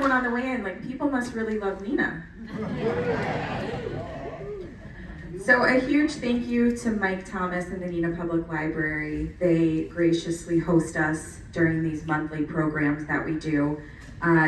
someone on the way in, like, people must really love Neenah. So a huge thank you to Mike Thomas and the Neenah Public Library. They graciously host us during these monthly programs that we do.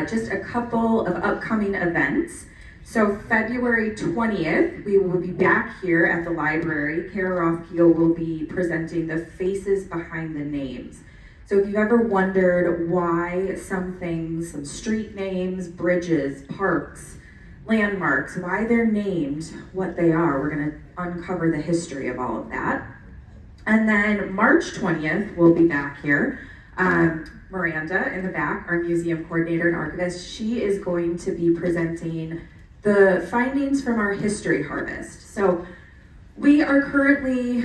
Just a couple of upcoming events. So February 20th, we will be back here at the library. Kara Rothkiel will be presenting the faces behind the names. So if you've ever wondered why some things, some street names, bridges, parks, landmarks, why they're named what they are, we're going to uncover the history of all of that. And then March 20th, we'll be back here. Miranda in the back, our museum coordinator and archivist, she is going to be presenting the findings from our history harvest. So we are currently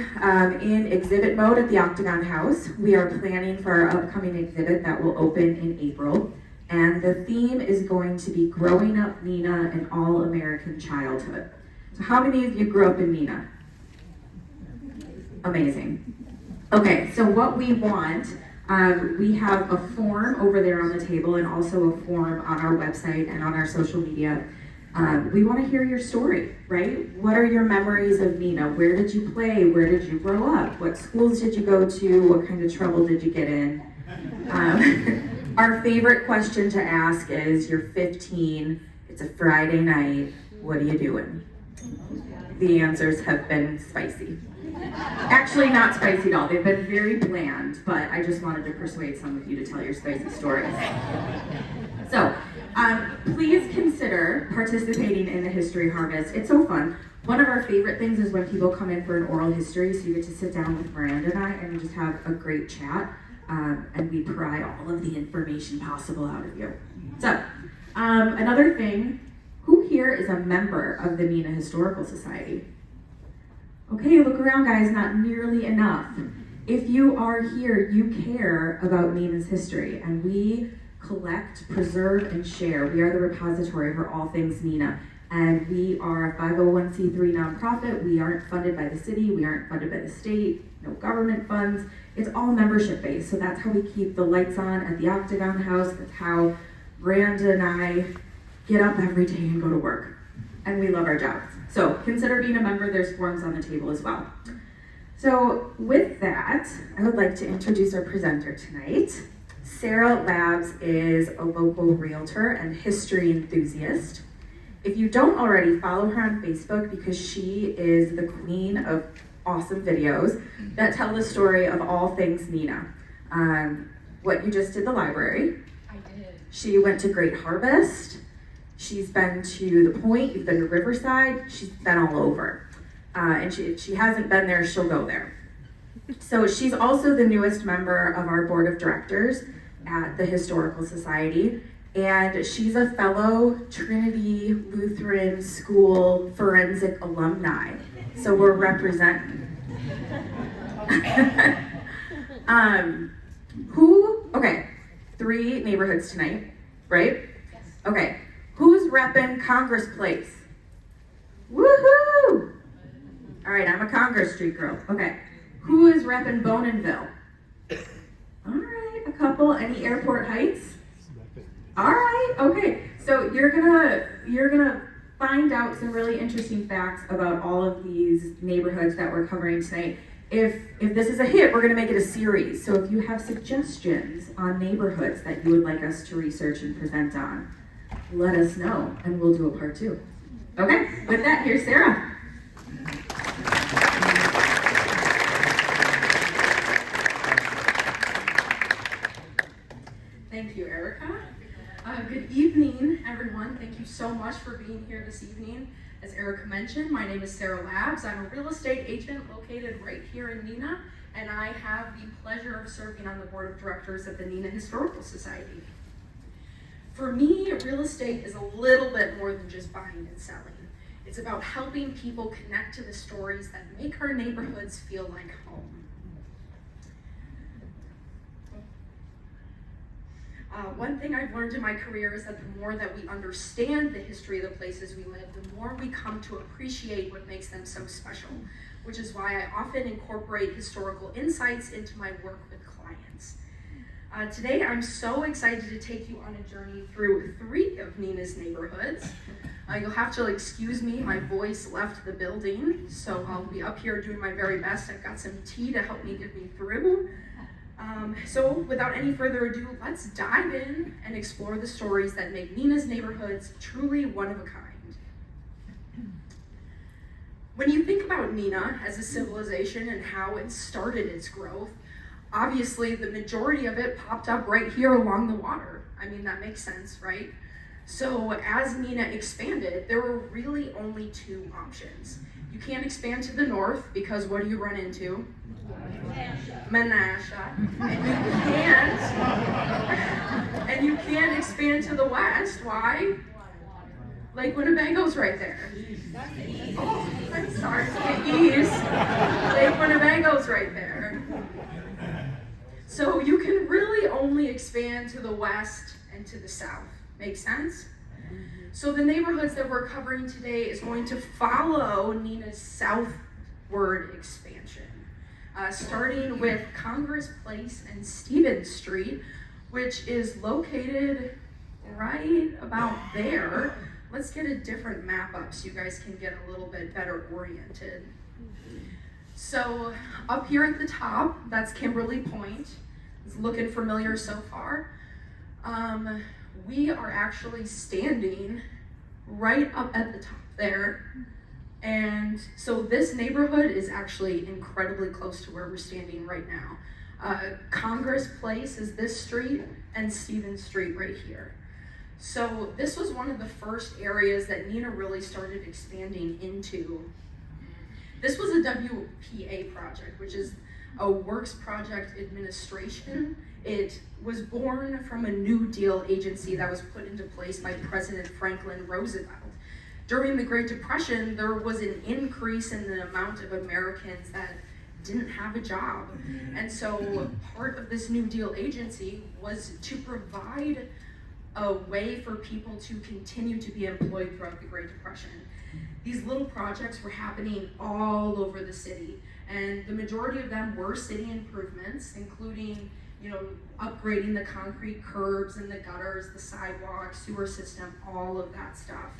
in exhibit mode at the Octagon House. We are planning for our upcoming exhibit that will open in April. And the theme is going to be Growing Up Neenah, an All-American Childhood. So how many of you grew up in Neenah? Amazing. Okay, so what we want, we have a form over there on the table and also a form on our website and on our social media. We want to hear your story, right? What are your memories of Neenah? Where did you play? Where did you grow up? What schools did you go to? What kind of trouble did you get in? Our favorite question to ask is, you're 15, it's a Friday night, what are you doing? The answers have been spicy. Actually, not spicy at all. They've been very bland, but I just wanted to persuade some of you to tell your spicy stories. So, please consider participating in the History Harvest. It's so fun. One of our favorite things is when people come in for an oral history, so you get to sit down with Miranda and I and just have a great chat, and we pry all of the information possible out of you. So, another thing, who here is a member of the Neenah Historical Society? Okay, look around, guys, not nearly enough. If you are here, you care about Neenah's history, and we collect, preserve, and share. We are the repository for all things Neenah, and we are a 501c3 nonprofit. We aren't funded by the city, we aren't funded by the state, no government funds. It's all membership-based, so that's how we keep the lights on at the Octagon House. That's how Miranda and I get up every day and go to work, and we love our jobs. So consider being a member. There's forms on the table as well. So with that, I would like to introduce our presenter tonight. Sara Laabs is a local realtor and history enthusiast. If you don't already, follow her on Facebook because she is the queen of awesome videos that tell the story of all things Neenah. What you just did, the library. I did. She went to Great Harvest. She's been to the Point, you've been to Riverside, she's been all over. And she hasn't been there, she'll go there. So she's also the newest member of our board of directors at the Historical Society, and she's a fellow Trinity Lutheran School forensic alumni. So we're representing. Okay, 3 neighborhoods tonight, right? Yes. Okay. Who's repping Congress Place? Woohoo! All right, I'm a Congress Street girl. Okay. Who is repping Boninville? All right, a couple. Any Airport Heights? All right, okay. So you're gonna find out some really interesting facts about all of these neighborhoods that we're covering tonight. If this is a hit, we're gonna make it a series. So if you have suggestions on neighborhoods that you would like us to research and present on, let us know, and we'll do a part 2. Okay, with that, here's Sara. Thank you, Erica. Good evening, everyone. Thank you so much for being here this evening. As Erica mentioned, my name is Sara Laabs. I'm a real estate agent located right here in Neenah, and I have the pleasure of serving on the board of directors of the Neenah Historical Society. For me, real estate is a little bit more than just buying and selling. It's about helping people connect to the stories that make our neighborhoods feel like home. One thing I've learned in my career is that the more that we understand the history of the places we live, the more we come to appreciate what makes them so special, which is why I often incorporate historical insights into my work with clients. Today I'm so excited to take you on a journey through 3 of Neenah's neighborhoods. You'll have to excuse me, my voice left the building, so I'll be up here doing my very best. I've got some tea to help me get me through. So without any further ado, let's dive in and explore the stories that make Neenah's neighborhoods truly one of a kind. When you think about Neenah as a civilization and how it started its growth, obviously the majority of it popped up right here along the water. I mean, that makes sense, right? So as Neenah expanded, there were really only 2 options. You can't expand to the north because what do you run into? Menasha. And you can't expand to the west. Why? Lake Winnebago's right there. Oh, I'm sorry, east. Lake Winnebago's right there. So you can really only expand to the west and to the south. Make sense? So the neighborhoods that we're covering today is going to follow Neenah's southward expansion, starting with Congress Place and Stevens Street, which is located right about there. Let's get a different map up so you guys can get a little bit better oriented. So up here at the top, that's Kimberly Point. It's looking familiar so far. We are actually standing right up at the top there. And so this neighborhood is actually incredibly close to where we're standing right now. Congress Place is this street and Stevens Street right here. So this was one of the first areas that Neenah really started expanding into. This was a WPA project, which is a Works Project Administration. It was born from a New Deal agency that was put into place by President Franklin Roosevelt. During the Great Depression, there was an increase in the amount of Americans that didn't have a job. And so part of this New Deal agency was to provide a way for people to continue to be employed throughout the Great Depression. These little projects were happening all over the city, and the majority of them were city improvements, including, upgrading the concrete curbs and the gutters, the sidewalks, sewer system, all of that stuff.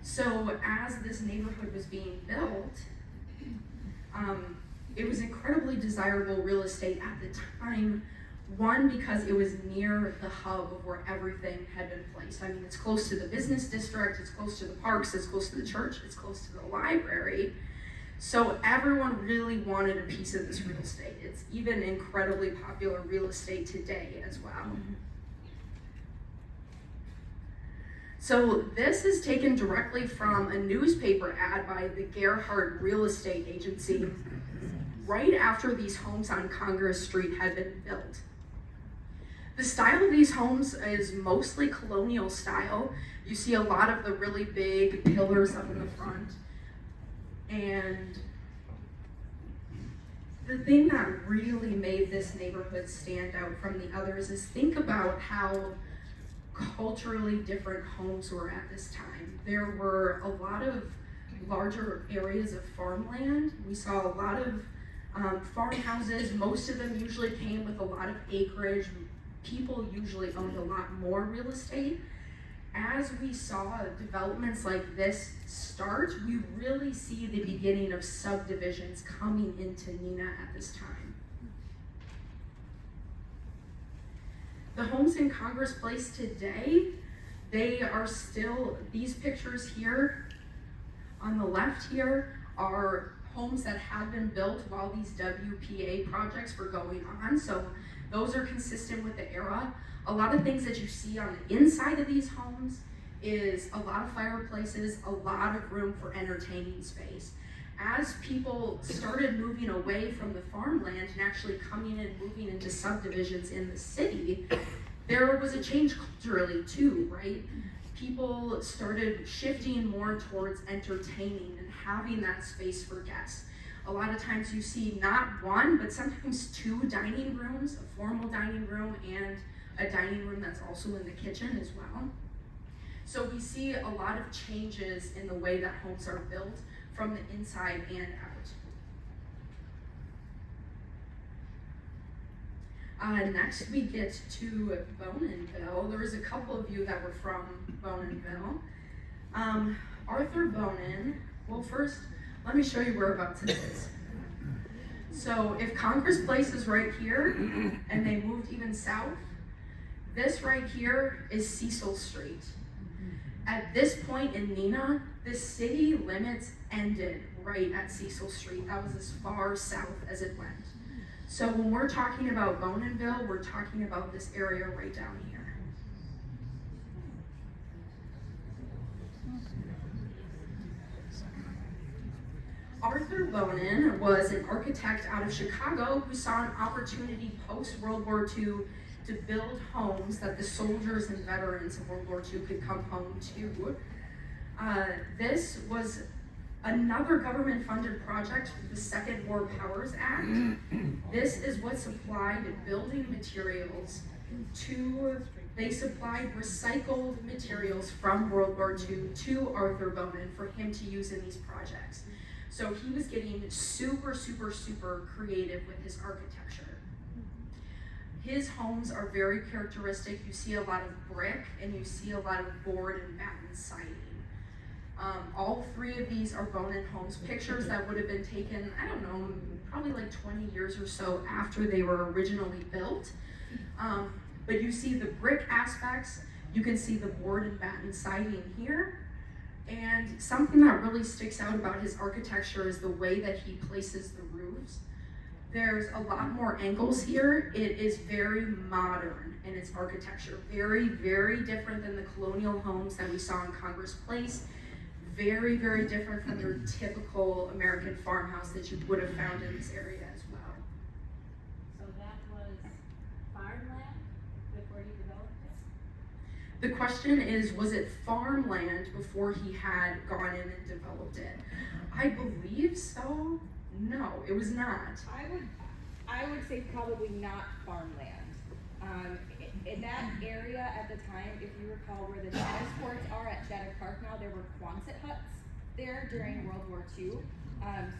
So as this neighborhood was being built, it was incredibly desirable real estate at the time. One, because it was near the hub of where everything had been placed. I mean, it's close to the business district, it's close to the parks, it's close to the church, it's close to the library. So everyone really wanted a piece of this real estate. It's even incredibly popular real estate today as well. So this is taken directly from a newspaper ad by the Gerhardt Real Estate Agency right after these homes on Congress Street had been built. The style of these homes is mostly colonial style. You see a lot of the really big pillars up in the front. And the thing that really made this neighborhood stand out from the others is think about how culturally different homes were at this time. There were a lot of larger areas of farmland. We saw a lot of farmhouses. Most of them usually came with a lot of acreage. People usually owned a lot more real estate. As we saw developments like this start, we really see the beginning of subdivisions coming into Neenah at this time. The homes in Congress Place today, they are still, these pictures here on the left here are homes that had been built while these WPA projects were going on. So those are consistent with the era. A lot of things that you see on the inside of these homes is a lot of fireplaces, a lot of room for entertaining space. As people started moving away from the farmland and actually coming and moving into subdivisions in the city, there was a change culturally too, right? People started shifting more towards entertaining and having that space for guests. A lot of times you see not one, but sometimes 2 dining rooms, a formal dining room and a dining room that's also in the kitchen as well. So we see a lot of changes in the way that homes are built from the inside and Next we get to Boninville. There was a couple of you that were from Boninville. Arthur Bonin, well first, let me show you whereabouts it is. So if Congress Place is right here, and they moved even south, this right here is Cecil Street. At this point in Neenah, the city limits ended right at Cecil Street. That was as far south as it went. So when we're talking about Boninville, we're talking about this area right down here. Arthur Bonin was an architect out of Chicago who saw an opportunity post-World War II to build homes that the soldiers and veterans of World War II could come home to. This was another government-funded project through the Second War Powers Act. This is what supplied building materials they supplied recycled materials from World War II to Arthur Bonin for him to use in these projects. So he was getting super, super, super creative with his architecture. His homes are very characteristic. You see a lot of brick and you see a lot of board and batten siding. All three of these are Bonin homes, pictures that would have been taken, I don't know, probably like 20 years or so after they were originally built. But you see the brick aspects, you can see the board and batten siding here. And something that really sticks out about his architecture is the way that he places the roofs. There's a lot more angles here. It is very modern in its architecture. Very, very different than the colonial homes that we saw in Congress Place. Very, very different from your typical American farmhouse that you would have found in this area as well. So that was farmland before you developed it? The question is, was it farmland before he had gone in and developed it? I believe so. No, it was not. I would say probably not farmland. In that area at the time, if you recall where the tennis courts are at Shattuck Park now, there were Quonset huts there during World War II.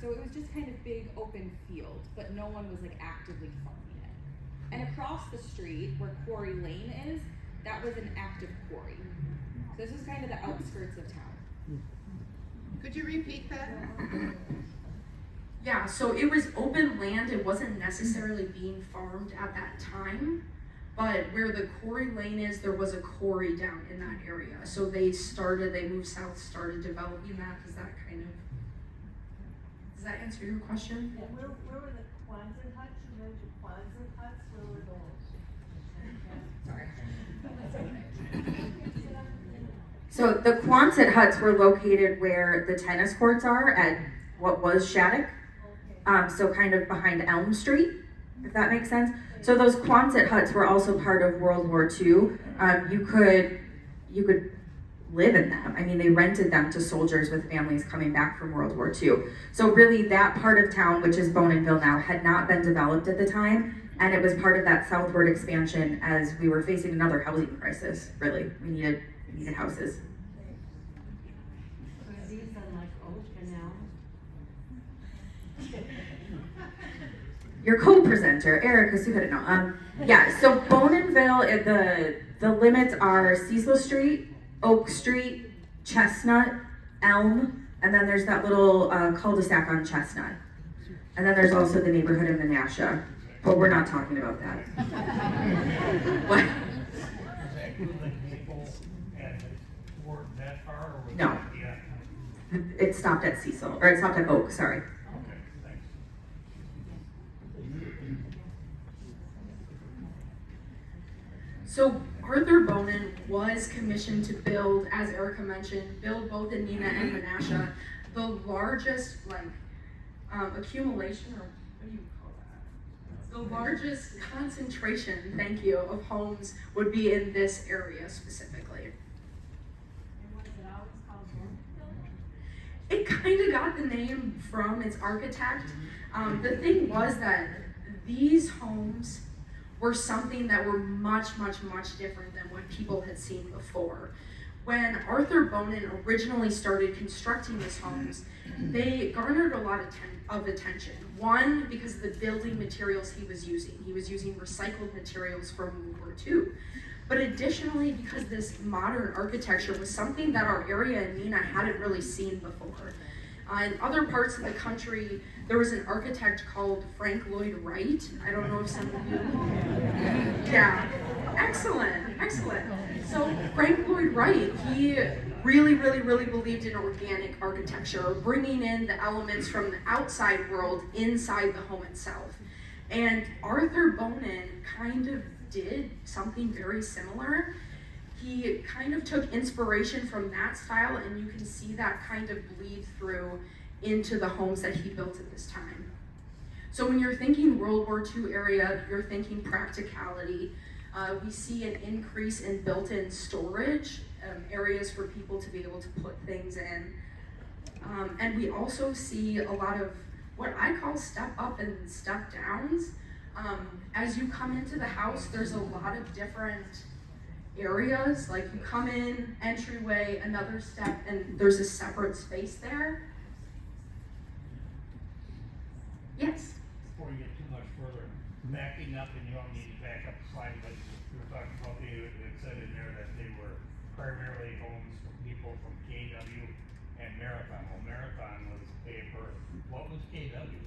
So it was just kind of big open field, but no one was like actively farming it. And across the street where Quarry Lane is, that was an active quarry. So this was kind of the outskirts of town. Could you repeat that? Yeah, so it was open land. It wasn't necessarily being farmed at that time, but where the quarry lane is, there was a quarry down in that area. So they moved south, started developing that. Does that answer your question? And where were the Quonset huts? You mentioned Quonset huts, where were those? Sorry. So the Quonset huts were located where the tennis courts are at what was Shattuck. So kind of behind Elm Street, if that makes sense. So those Quonset huts were also part of World War II. You could live in them. I mean, they rented them to soldiers with families coming back from World War II. So really that part of town, which is Boninville now, had not been developed at the time. And it was part of that southward expansion as we were facing another housing crisis, really. We needed houses. Were these on like Oak and Elm? Your co-presenter, Erica Suhedino. Yeah, so Boninville, the limits are Cecil Street, Oak Street, Chestnut, Elm, and then there's that little cul-de-sac on Chestnut. And then there's also the neighborhood of Menasha, but we're not talking about that. What? No. It stopped at Cecil, or it stopped at Oak, sorry. So Arthur Bonin was commissioned to build, as Erica mentioned, both in Neenah and Menasha, the largest accumulation, or what do you call that? The largest concentration, thank you, of homes would be in this area specifically. And was it always called Boninville? It kind of got the name from its architect. The thing was that these homes were something that were much, much, much different than what people had seen before. When Arthur Bonin originally started constructing his homes, they garnered a lot of attention. One, because of the building materials he was using. He was using recycled materials from World War II. But additionally, because this modern architecture was something that our area in Neenah hadn't really seen before. In other parts of the country, there was an architect called Frank Lloyd Wright. I don't know if some of you. Yeah, excellent, excellent. So Frank Lloyd Wright, he really believed in organic architecture, bringing in the elements from the outside world inside the home itself. And Arthur Bonin kind of did something very similar. He kind of took inspiration from that style, and you can see that kind of bleed through into the homes that he built at this time. So when you're thinking World War II area, you're thinking practicality. We see an increase in built-in storage, areas for people to be able to put things in. And we also see a lot of what I call step up and step downs. As you come into the house, there's a lot of different areas, like you come in, entryway, another step, and there's a separate space there. Yes? Before you get too much further, backing up, and you don't need to back up the slide, but you were talking about it said in there that they were primarily homes for people from KW and Marathon. Well, Marathon was paper. What was KW?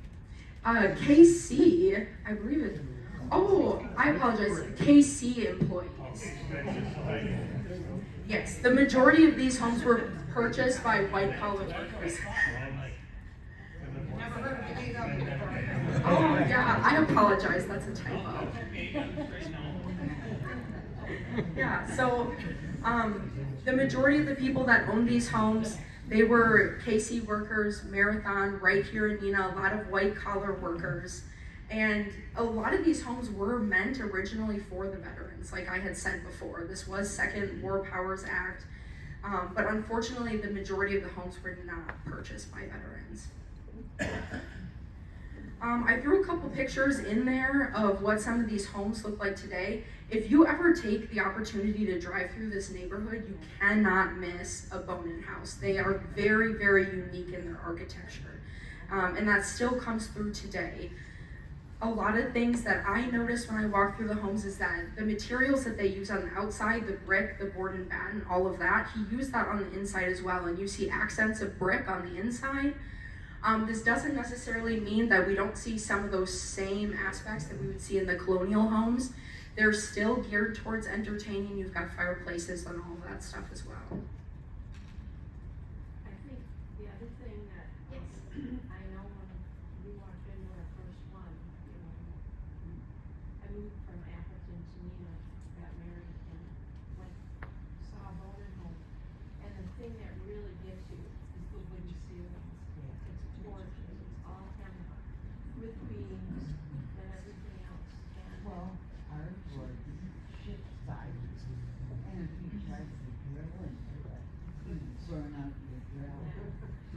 KC, I believe it. Oh, I apologize. KC employees. Okay, so that's just like, Yes, the majority of these homes were purchased by white collar workers. Never heard of the KW. Oh, yeah, I apologize. That's a typo. Yeah, so the majority of the people that owned these homes, they were KC workers, Marathon, right here in Neenah, a lot of white collar workers. And a lot of these homes were meant originally for the veterans, like I had said before. This was Second War Powers Act, but unfortunately the majority of the homes were not purchased by veterans. I threw a couple pictures in there of what some of these homes look like today. If you ever take the opportunity to drive through this neighborhood, you cannot miss a Bonin house. They are very unique in their architecture, and that still comes through today. A lot of things that I noticed when I walked through the homes is that the materials that they use on the outside, the brick, the board and batten, all of that, he used that on the inside as well, and you see accents of brick on the inside. This doesn't necessarily mean that we don't see some of those same aspects that we would see in the colonial homes. They're still geared towards entertaining. You've got fireplaces and all of that stuff as well. I think the other thing that, I know when we walked into our first one, you know, I moved from Appleton to Neenah, got married, and went, saw a Bonin home. And the thing that really gets you is the wooden ceilings. It's gorgeous, it's all hemlock, with beams and everything else. And Well, ours was ship size, and if you tried to drill into it, you'd burn out your drill.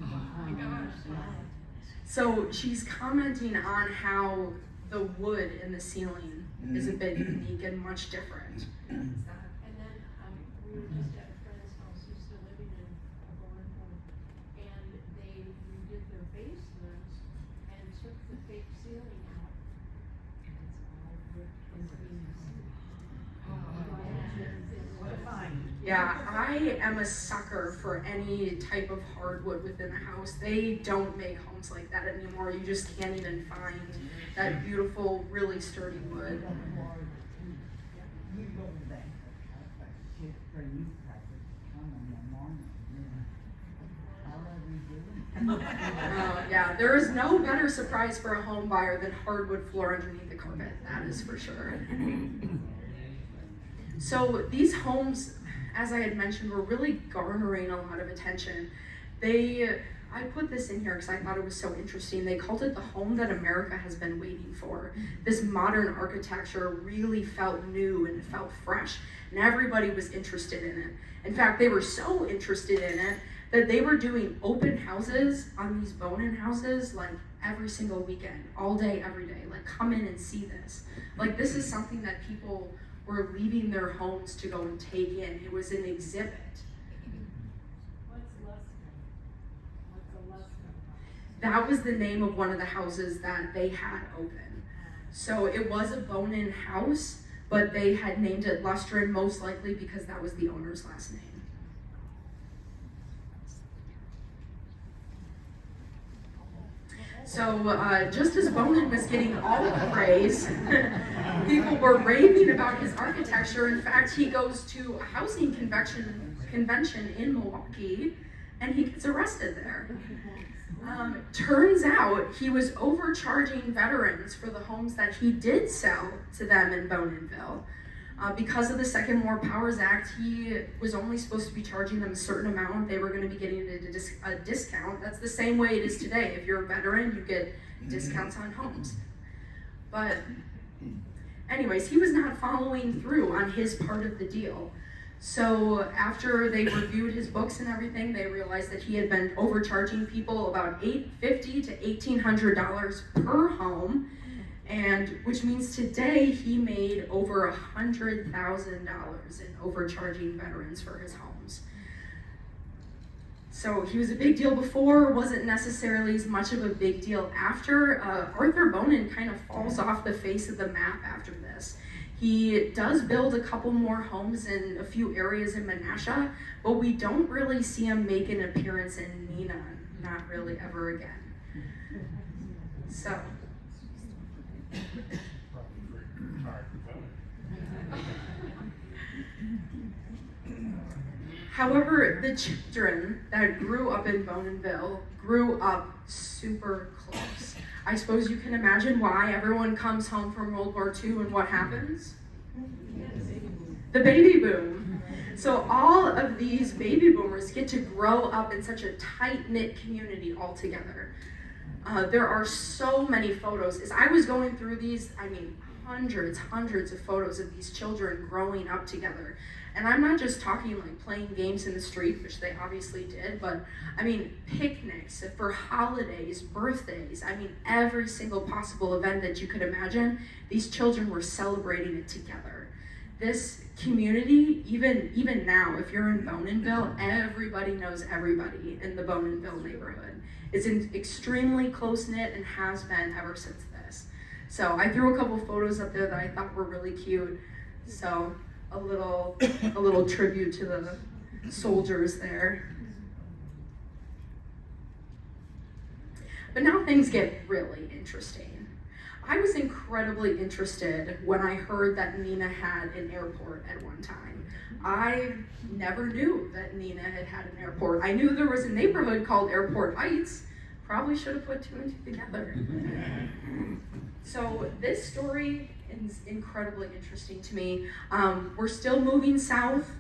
oh my gosh. So she's commenting on how the wood in the ceiling is a bit unique and much different. And then, we were just at a friend's house who's still living in a Bonin home, and they redid their basements and took the fake ceiling out. And it's all brick and beams. What a find. Yeah, I am a sucker for any type of hardwood within the house. They don't make homes like that anymore. You just can't even find that beautiful, really sturdy wood. You go back, that's like shit for you crackers to come in the morning, you know. How are we doing? Yeah, there is no better surprise for a home buyer than hardwood floor underneath the carpet. That is for sure. So these homes, as I had mentioned, were really garnering a lot of attention. I put this in here because I thought it was so interesting. They called it the home that America has been waiting for. This modern architecture really felt new and it felt fresh, and everybody was interested in it. In fact, they were so interested in it that they were doing open houses on these Bonin houses like every single weekend, all day, every day. Like, come in and see this. Like, this is something that people were leaving their homes to go and take in. It was an exhibit. that was the name of one of the houses that they had open. So it was a bone-in house, but they had named it Lustrin most likely because that was the owner's last name. So just as Bonin was getting all the praise, people were raving about his architecture. In fact, he goes to a housing convention in Milwaukee, and he gets arrested there. Turns out he was overcharging veterans for the homes that he did sell to them in Boninville. Because of the Second War Powers Act, he was only supposed to be charging them a certain amount. They were going to be getting a discount. That's the same way it is today. If you're a veteran, you get discounts on homes. But anyways, he was not following through on his part of the deal. So after they reviewed his books and everything, they realized that he had been overcharging people about $850 to $1,800 per home, and which means today he made over $100,000 in overcharging veterans for his homes. So he was a big deal before, wasn't necessarily as much of a big deal after. Arthur Bonin kind of falls off the face of the map after this. He does build a couple more homes in a few areas in Menasha, but we don't really see him make an appearance in Neenah, not really ever again. So. However, the children that grew up in Boninville grew up super close. I suppose you can imagine why everyone comes home from World War II and what happens? The baby boom. So all of these baby boomers get to grow up in such a tight-knit community all together. There are so many photos. As I was going through these, I mean, hundreds of photos of these children growing up together. And I'm not just talking like playing games in the street, which they obviously did, but I mean picnics for holidays, birthdays, I mean every single possible event that you could imagine, these children were celebrating it together. This community, even now, if you're in Boninville, everybody knows everybody in the Boninville neighborhood. It's extremely close-knit and has been ever since this. So I threw a couple photos up there that I thought were really cute. So a little tribute to the soldiers there. But now things get really interesting. I was incredibly interested when I heard that Neenah had an airport at one time. I never knew that Neenah had an airport. I knew there was a neighborhood called Airport Heights. Probably should have put two and two together. So this story is incredibly interesting to me. We're still moving south.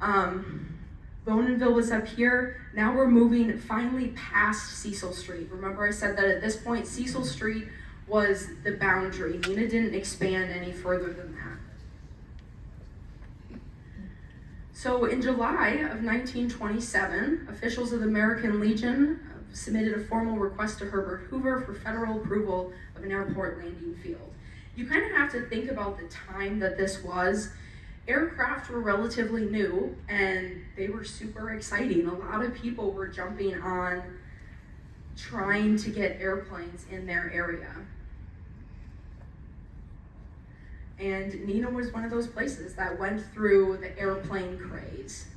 Boninville was up here. Now we're moving finally past Cecil Street. Remember I said that at this point, Cecil Street was the boundary. Neenah didn't expand any further than that. So in July of 1927, officials of the American Legion submitted a formal request to Herbert Hoover for federal approval of an airport landing field. You kind of have to think about the time that this was. Aircraft were relatively new and they were super exciting. A lot of people were jumping on trying to get airplanes in their area. And Neenah was one of those places that went through the airplane craze.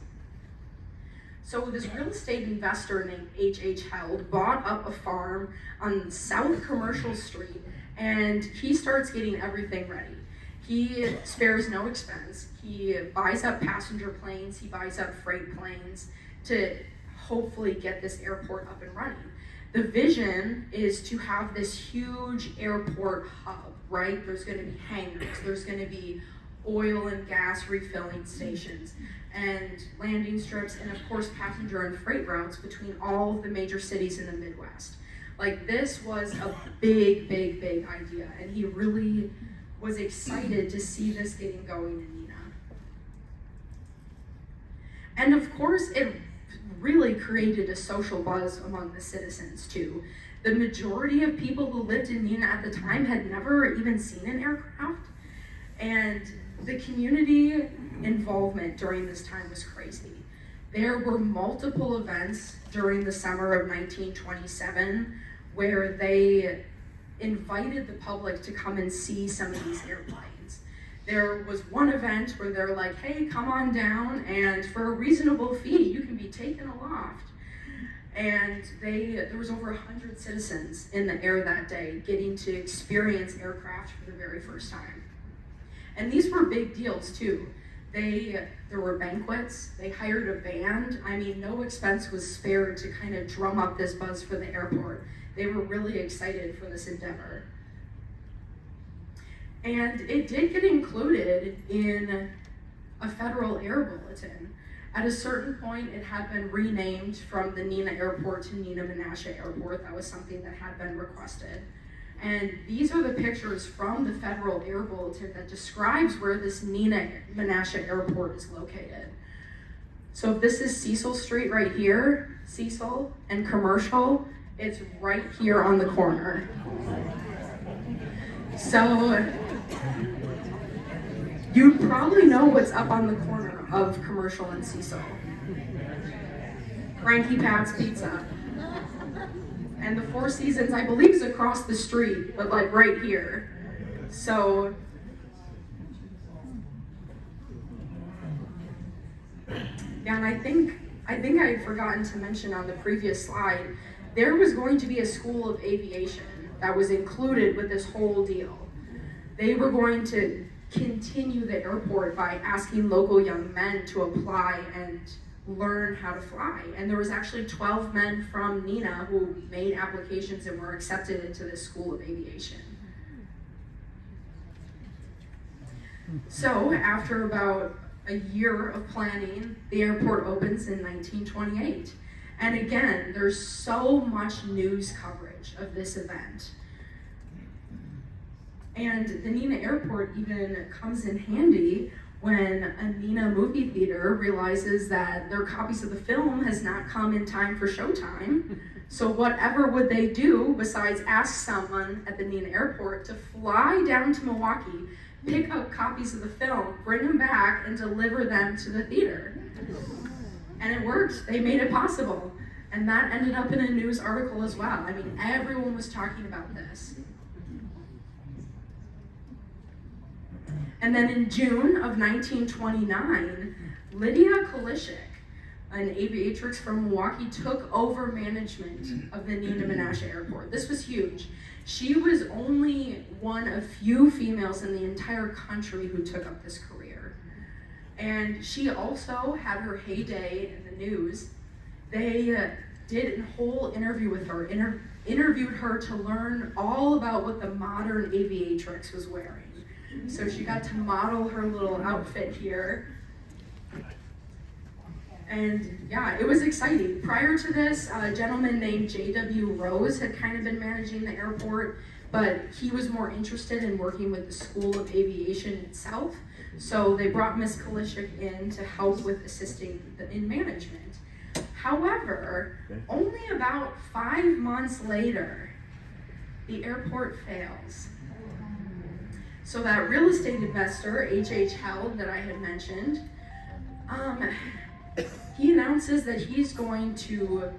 So this real estate investor named H.H. Held bought up a farm on South Commercial Street, and he starts getting everything ready. He spares no expense. He buys up passenger planes, he buys up freight planes to hopefully get this airport up and running. The vision is to have this huge airport hub, right? There's gonna be hangars, there's gonna be oil and gas refilling stations, and landing strips, and of course passenger and freight routes between all of the major cities in the Midwest. Like, this was a big idea, and he really was excited to see this getting going in Neenah. And of course, it really created a social buzz among the citizens too. The majority of people who lived in Neenah at the time had never even seen an aircraft, and the community involvement during this time was crazy. There were multiple events during the summer of 1927 where they invited the public to come and see some of these airplanes. There was one event where they're like, hey, come on down, and for a reasonable fee, you can be taken aloft. And there was over 100 citizens in the air that day getting to experience aircraft for the very first time. And these were big deals too. There were banquets, they hired a band. I mean, no expense was spared to kind of drum up this buzz for the airport. They were really excited for this endeavor. And it did get included in a federal air bulletin. At a certain point, it had been renamed from the Neenah Airport to Neenah Menasha Airport. That was something that had been requested. And these are the pictures from the federal air bulletin that describes where this Neenah Menasha Airport is located. So if this is Cecil Street right here, Cecil and Commercial, it's right here on the corner. So you probably know what's up on the corner of Commercial and Cecil. Cranky Pat's Pizza. And the Four Seasons, I believe, is across the street, but like right here. So, yeah, and I think I had forgotten to mention on the previous slide, there was going to be a school of aviation that was included with this whole deal. They were going to continue the airport by asking local young men to apply and learn how to fly. And there was actually 12 men from Neenah who made applications and were accepted into this school of aviation. So after about a year of planning, the airport opens in 1928. And again, there's so much news coverage of this event. And the Neenah Airport even comes in handy when a Neenah movie theater realizes that their copies of the film has not come in time for showtime. So whatever would they do besides ask someone at the Neenah Airport to fly down to Milwaukee, pick up copies of the film, bring them back, and deliver them to the theater. And it worked. They made it possible. And that ended up in a news article as well. I mean, everyone was talking about this. And then in June of 1929, Lydia Kalishik, an aviatrix from Milwaukee, took over management of the Neenah Menasha Airport. This was huge. She was only one of few females in the entire country who took up this career. And she also had her heyday in the news. They did a whole interview with her, interviewed her to learn all about what the modern aviatrix was wearing. So she got to model her little outfit here. And yeah, it was exciting. Prior to this, a gentleman named J.W. Rose had kind of been managing the airport, but he was more interested in working with the School of Aviation itself. So they brought Miss Kalishik in to help with assisting in management. However, only about 5 months later, the airport fails. So that real estate investor, H.H. Held, that I had mentioned, he announces that he's going to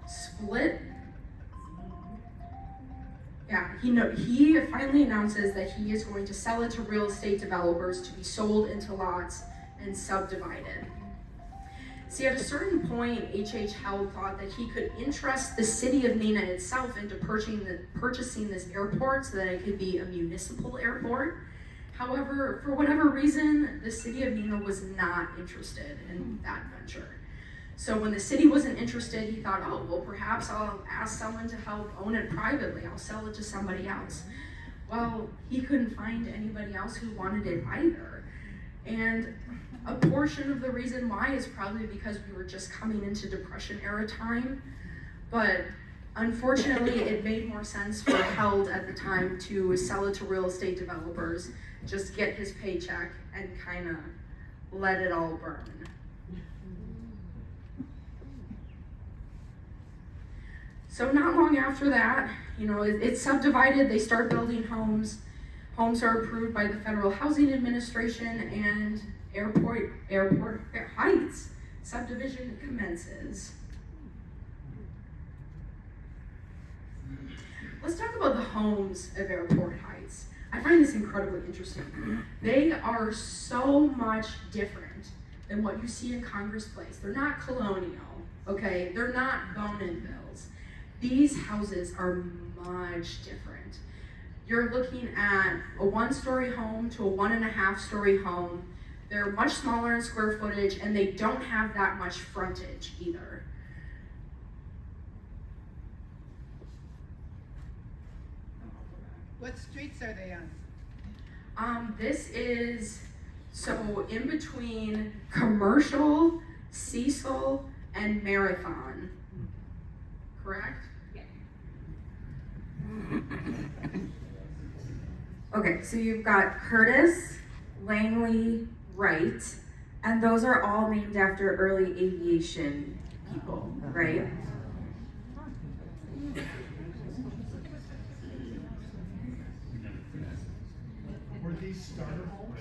split. He finally announces that he is going to sell it to real estate developers to be sold into lots and subdivided. See, at a certain point, H.H. Held thought that he could interest the city of Neenah itself into purchasing this airport so that it could be a municipal airport. However, for whatever reason, the city of Neenah was not interested in that venture. So when the city wasn't interested, he thought, oh, well, perhaps I'll ask someone to help own it privately. I'll sell it to somebody else. Well, he couldn't find anybody else who wanted it either. And a portion of the reason why is probably because we were just coming into Depression era time. But unfortunately, it made more sense for Held at the time to sell it to real estate developers, just get his paycheck and kind of let it all burn. So not long after that, it's subdivided, they start building homes. Homes are approved by the Federal Housing Administration, and Airport Heights subdivision commences. Let's talk about the homes of Airport Heights. I find this incredibly interesting. They are so much different than what you see in Congress Place. They're not colonial, okay? They're not Bone-and-Bills. These houses are much different. You're looking at a 1-story home to a 1.5-story home. They're much smaller in square footage, and they don't have that much frontage either. What streets are they on? This is so in between Commercial, Cecil, and Marathon. Correct? Okay, so you've got Curtis, Langley, Wright, and those are all named after early aviation people, right? Were these starter homes?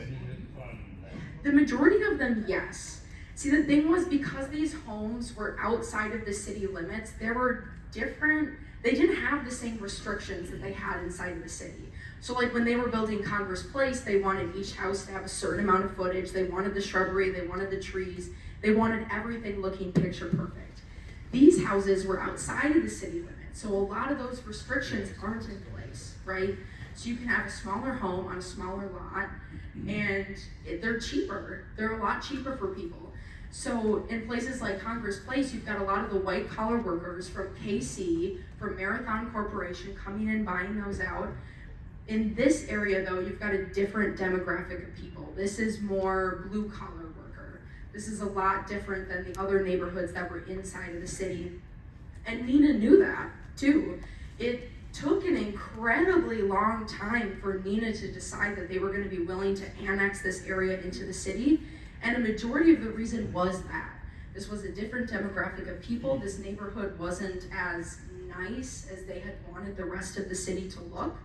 The majority of them, yes. See, the thing was, because these homes were outside of the city limits, there were different, they didn't have the same restrictions that they had inside of the city. So like when they were building Congress Place, they wanted each house to have a certain amount of footage, they wanted the shrubbery, they wanted the trees, they wanted everything looking picture perfect. These houses were outside of the city limits, so a lot of those restrictions aren't in place, right? So you can have a smaller home on a smaller lot, and they're cheaper. They're a lot cheaper for people. So in places like Congress Place, you've got a lot of the white collar workers from KC, from Marathon Corporation coming in, buying those out. In this area though, you've got a different demographic of people. This is more blue collar worker. This is a lot different than the other neighborhoods that were inside of the city. And Neenah knew that too. It took an incredibly long time for Neenah to decide that they were going to be willing to annex this area into the city, and a majority of the reason was that. This was a different demographic of people. This neighborhood wasn't as nice as they had wanted the rest of the city to look,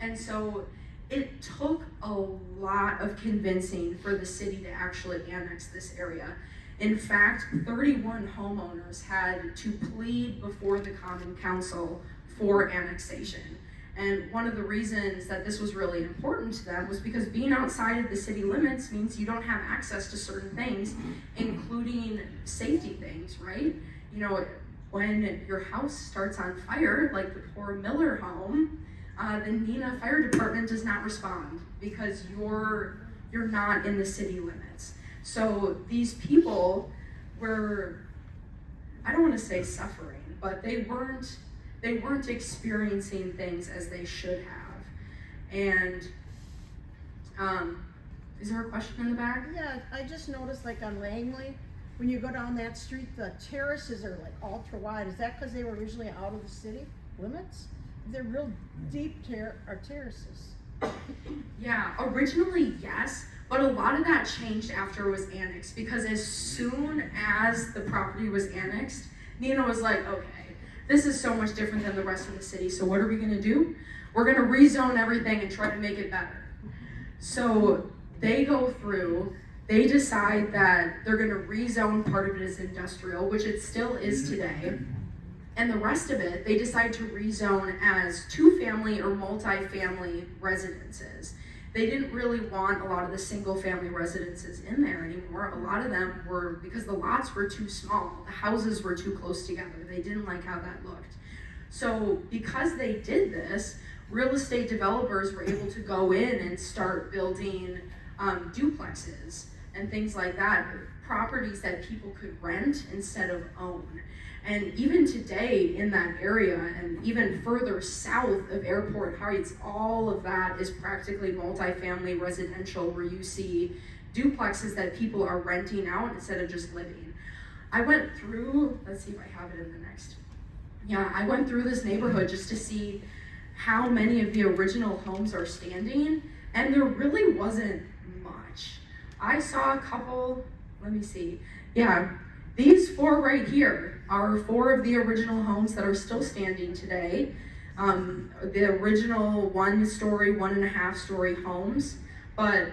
and so it took a lot of convincing for the city to actually annex this area. In fact, 31 homeowners had to plead before the Common Council for annexation. And one of the reasons that this was really important to them was because being outside of the city limits means you don't have access to certain things, including safety things, right? You know, when your house starts on fire, like the poor Miller home, the Neenah Fire Department does not respond because you're not in the city limits. So these people were, I don't want to say suffering, but they weren't experiencing things as they should have. And is there a question in the back? Yeah, I just noticed like on Langley, when you go down that street, the terraces are like ultra wide. Is that because they were originally out of the city limits? They're real deep terraces. Yeah, originally yes, but a lot of that changed after it was annexed, because as soon as the property was annexed, Neenah was like, okay, this is so much different than the rest of the city, so what are we gonna do? We're gonna rezone everything and try to make it better. So they go through, they decide that they're gonna rezone part of it as industrial, which it still is today. And the rest of it, they decide to rezone as 2-family or multi-family residences. They didn't really want a lot of the single-family residences in there anymore. A lot of them were, because the lots were too small, the houses were too close together. They didn't like how that looked. So because they did this, real estate developers were able to go in and start building duplexes and things like that, properties that people could rent instead of own. And even today in that area, and even further south of Airport Heights, all of that is practically multifamily residential, where you see duplexes that people are renting out instead of just living. I went through, let's see if I have it in the next. Yeah, I went through this neighborhood just to see how many of the original homes are standing, and there really wasn't much. I saw a couple, let me see. Yeah, these 4 right here are 4 of the original homes that are still standing today. The original 1-story, 1.5-story homes. But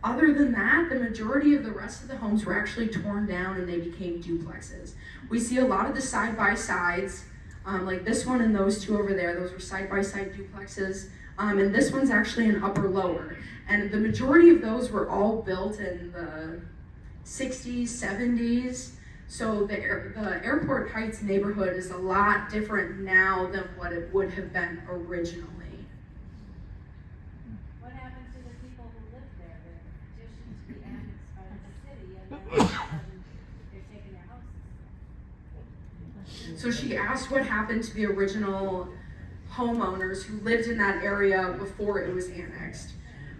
other than that, the majority of the rest of the homes were actually torn down and they became duplexes. We see a lot of the side-by-sides. Like this one and those two over there, those were side-by-side duplexes. And this one's actually an upper lower. And the majority of those were all built in the 60s, 70s. So the Airport Heights neighborhood is a lot different now than what it would have been originally. What happened to the people who lived there? They're petitioned to be annexed by the city, and then all of a sudden, they're taking their houses. So she asked what happened to the original homeowners who lived in that area before it was annexed.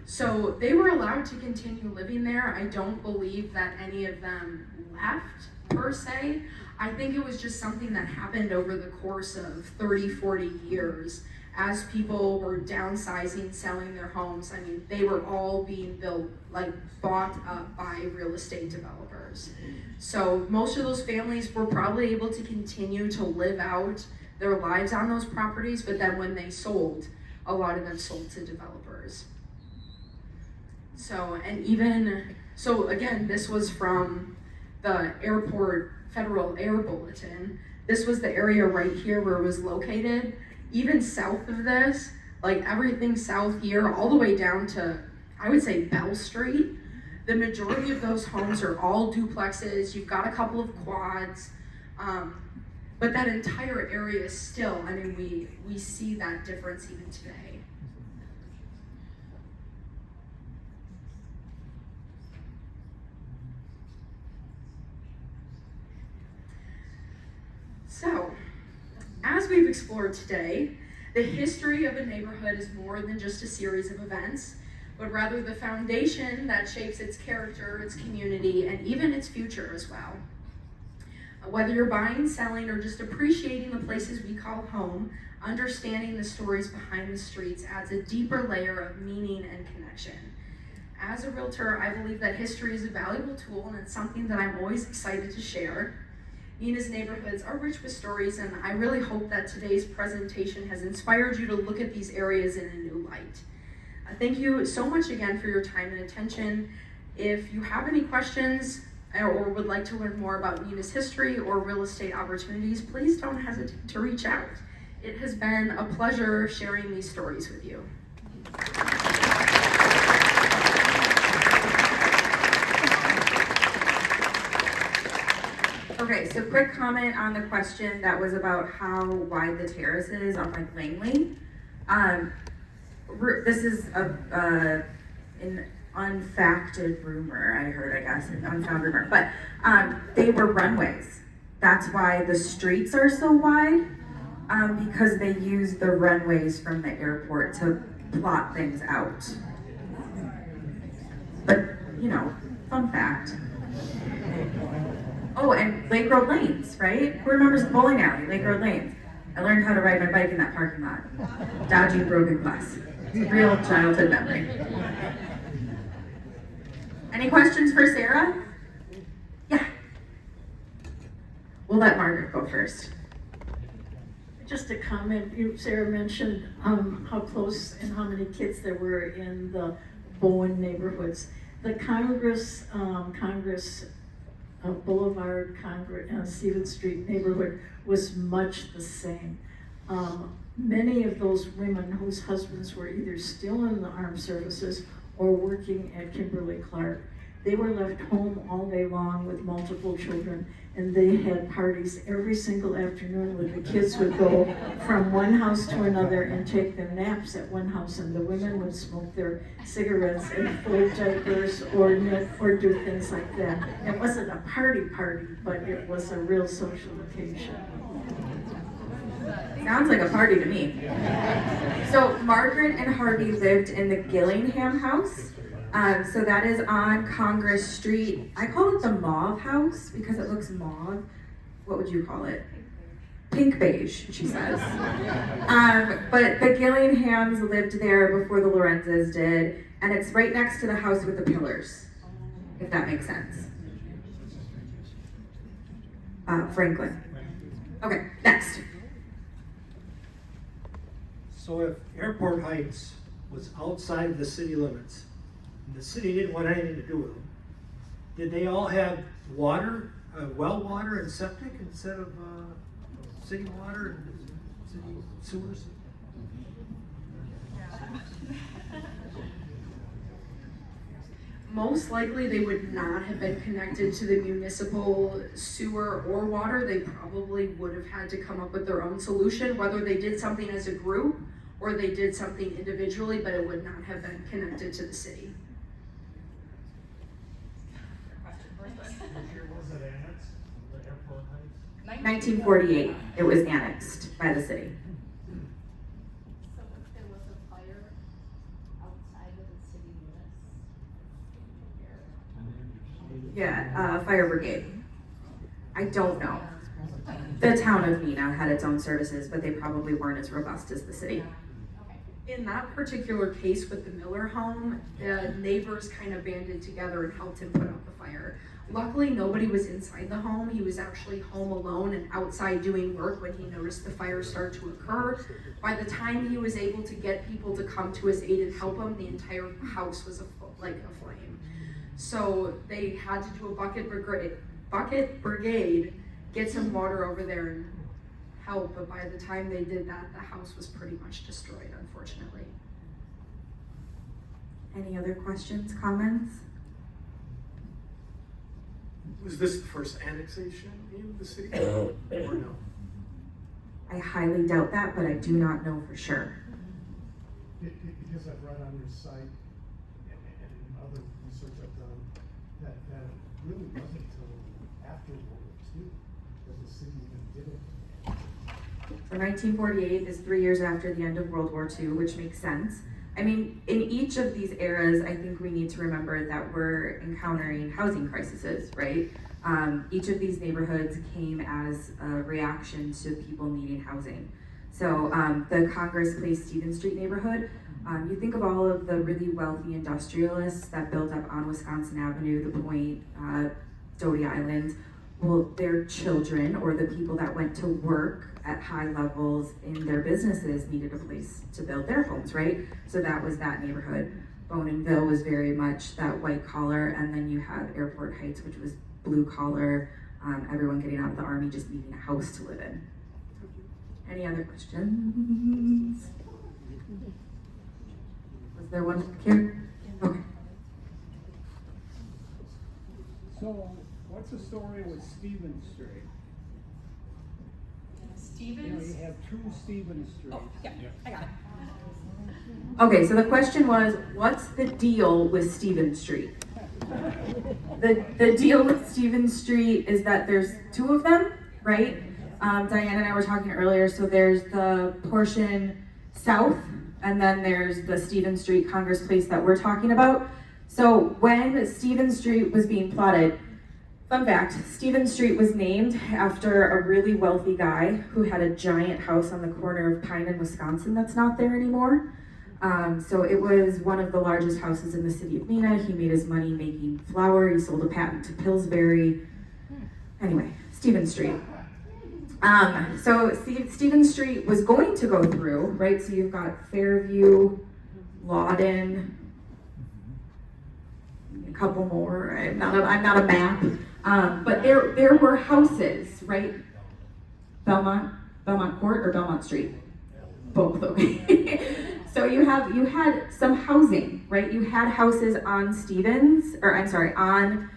So they were allowed to continue living there. I don't believe that any of them left per se. I think it was just something that happened over the course of 30, 40 years as people were downsizing, selling their homes. I mean, they were all being built, like bought up by real estate developers. So most of those families were probably able to continue to live out their lives on those properties, but then when they sold, a lot of them sold to developers. So, and even, so again, this was from the airport Federal Air Bulletin. This was the area right here where it was located. Even south of this, like everything south here, all the way down to, I would say, Bell Street, the majority of those homes are all duplexes. You've got a couple of quads, but that entire area is still, I mean, we see that difference even today. So, as we've explored today, the history of a neighborhood is more than just a series of events, but rather the foundation that shapes its character, its community, and even its future as well. Whether you're buying, selling, or just appreciating the places we call home, understanding the stories behind the streets adds a deeper layer of meaning and connection. As a realtor, I believe that history is a valuable tool, and it's something that I'm always excited to share. Neenah's neighborhoods are rich with stories, and I really hope that today's presentation has inspired you to look at these areas in a new light. Thank you so much again for your time and attention. If you have any questions or would like to learn more about Neenah's history or real estate opportunities, please don't hesitate to reach out. It has been a pleasure sharing these stories with you. Okay, so quick comment on the question that was about how wide the terrace is on like Langley. This is an unfacted rumor, I heard, I guess, an unfound rumor, but they were runways. That's why the streets are so wide, because they use the runways from the airport to plot things out. But, you know, fun fact. Oh, and Lake Road Lanes, right? Who remembers the bowling alley, Lake Road Lanes? I learned how to ride my bike in that parking lot. Dodging broken glass. It's a real childhood memory. Any questions for Sarah? Yeah. We'll let Margaret go first. Just a comment, Sarah mentioned how close and how many kids there were in the Bowen neighborhoods. The Congress Boulevard, Stevens Street neighborhood was much the same. Many of those women whose husbands were either still in the armed services or working at Kimberly-Clark, they were left home all day long with multiple children, and they had parties every single afternoon where the kids would go from one house to another and take their naps at one house, and the women would smoke their cigarettes and fold diapers or knit or do things like that. It wasn't a party, but it was a real social occasion. Sounds like a party to me. So Margaret and Harvey lived in the Gillingham house. So that is on Congress Street. I call it the Mauve House because it looks mauve. What would you call it? Pink beige, she says. But the Gillinghams lived there before the Lorenzas did, and it's right next to the house with the pillars, if that makes sense. Franklin. Okay, next. So if Airport Heights was outside of the city limits, and the city didn't want anything to do with them, did they all have water, well water and septic instead of city water and city sewers? Most likely, they would not have been connected to the municipal sewer or water. They probably would have had to come up with their own solution, whether they did something as a group or they did something individually, but it would not have been connected to the city. What year was it annexed, the airport heights? 1948, it was annexed by the city. So if there was a fire outside of the city limits? Yeah, fire brigade. I don't know. The town of Neenah had its own services, but they probably weren't as robust as the city. In that particular case with the Miller home, the neighbors kind of banded together and helped him put out the fire. Luckily, nobody was inside the home. He was actually home alone and outside doing work when he noticed the fire start to occur. By the time he was able to get people to come to his aid and help him, the entire house was like a flame. So they had to do a bucket brigade, get some water over there and help, but by the time they did that, the house was pretty much destroyed, unfortunately. Any other questions, comments? Was this the first annexation in the city or no? I highly doubt that, but I do not know for sure. Because I've read on your site and other research I've done, that it really wasn't until after World War II that the city even did it. So 1948 is 3 years after the end of World War II, which makes sense. I mean, in each of these eras, I think we need to remember that we're encountering housing crises, right? Each of these neighborhoods came as a reaction to people needing housing. So the Congress Place Stevens Street neighborhood, you think of all of the really wealthy industrialists that built up on Wisconsin Avenue, the Point, Doty Island. Well, their children or the people that went to work at high levels in their businesses needed a place to build their homes, right? So that was that neighborhood. Boninville was very much that white collar, and then you have Airport Heights, which was blue collar, everyone getting out of the army just needing a house to live in. Any other questions? Was there one here? Okay. So, what's the story with Stevens Street? You know, Stevens? you have two Stevens Streets. Yeah, I got it. Okay, so the question was, what's the deal with Stevens Street? The deal with Stevens Street is that there's two of them, right? Diane and I were talking earlier, so there's the portion south, and then there's the Stevens Street Congress Place that we're talking about. So when Stevens Street was being plotted, fun fact, Stevens Street was named after a really wealthy guy who had a giant house on the corner of Pine and Wisconsin that's not there anymore. So it was one of the largest houses in the city of Neenah. He made his money making flour. He sold a patent to Pillsbury. Anyway, Stevens Street. So Stevens Street was going to go through, right? So you've got Fairview, Lawden, a couple more. I'm not a map. But there were houses, right? Belmont Court or Belmont Street? Both, okay. So you had some housing, right? You had houses on Stevens, or I'm sorry, on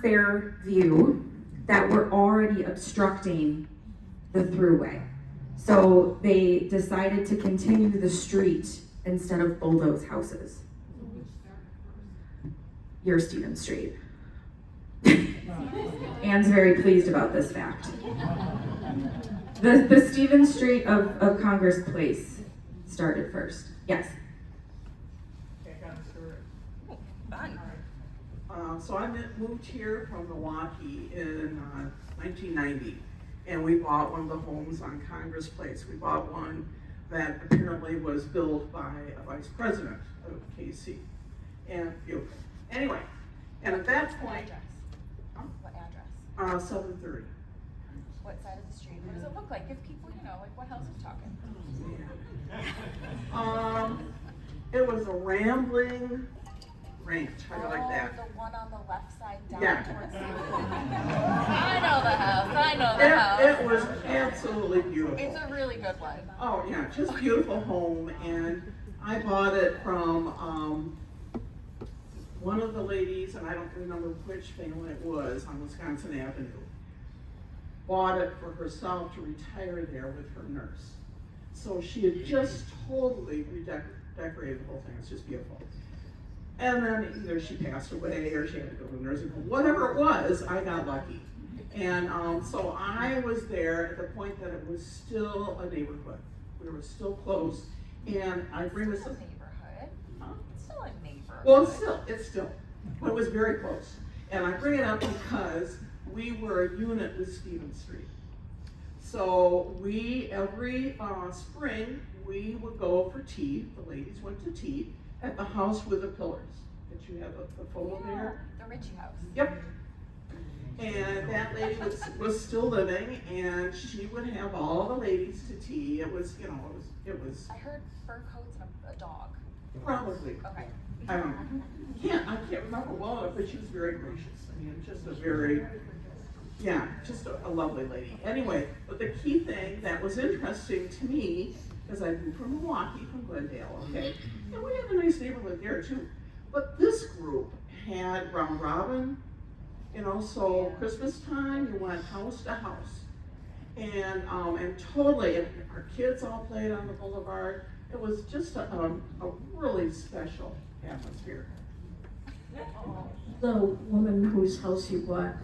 Fairview that were already obstructing the throughway. So they decided to continue the street instead of bulldoze houses. Your Stevens Street. Anne's very pleased about this fact. The Stevens Street of Congress Place started first. Yes. So I moved here from Milwaukee in 1990, and we bought one of the homes on Congress Place. We bought one that apparently was built by a vice president of KC. And anyway, and at that point, What address? 730. What side of the street? What does it look like? Give people, like what house is talking? It was a rambling Ranch. How do you like that? The one on the left side down Yeah. towards I know the house. I know the house. It was absolutely beautiful. It's a really good one. Oh yeah, just beautiful home, and I bought it from one of the ladies, and I don't remember which family it was on Wisconsin Avenue. Bought it for herself to retire there with her nurse. So she had just totally redecorated the whole thing. It's just beautiful. And then either she passed away or she had to go to the nursing home. Whatever it was, I got lucky. And so I was there at the point that it was still a neighborhood. We were still close. And I bring this up. Neighborhood. Huh? It's still a neighborhood. Well, it's still, but it was very close. And I bring it up because we were a unit with Stevens Street. So we, every spring, we would go for tea. The ladies went to tea at the house with the pillars. That you have the photo there? The Ritchie house. Yep. And that lady was still living, and she would have all the ladies to tea. It was, it was. I heard fur coats and a dog. Probably. Okay. I can't remember well enough, but she was very gracious. I mean, just a very, just a lovely lady. Anyway, but the key thing that was interesting to me, because I moved from Milwaukee, from Glendale, okay, and we had a nice neighborhood there too. But this group had round robin, so Christmas time, you went house to house. And totally, and our kids all played on the boulevard. It was just a really special atmosphere. The woman whose house you bought,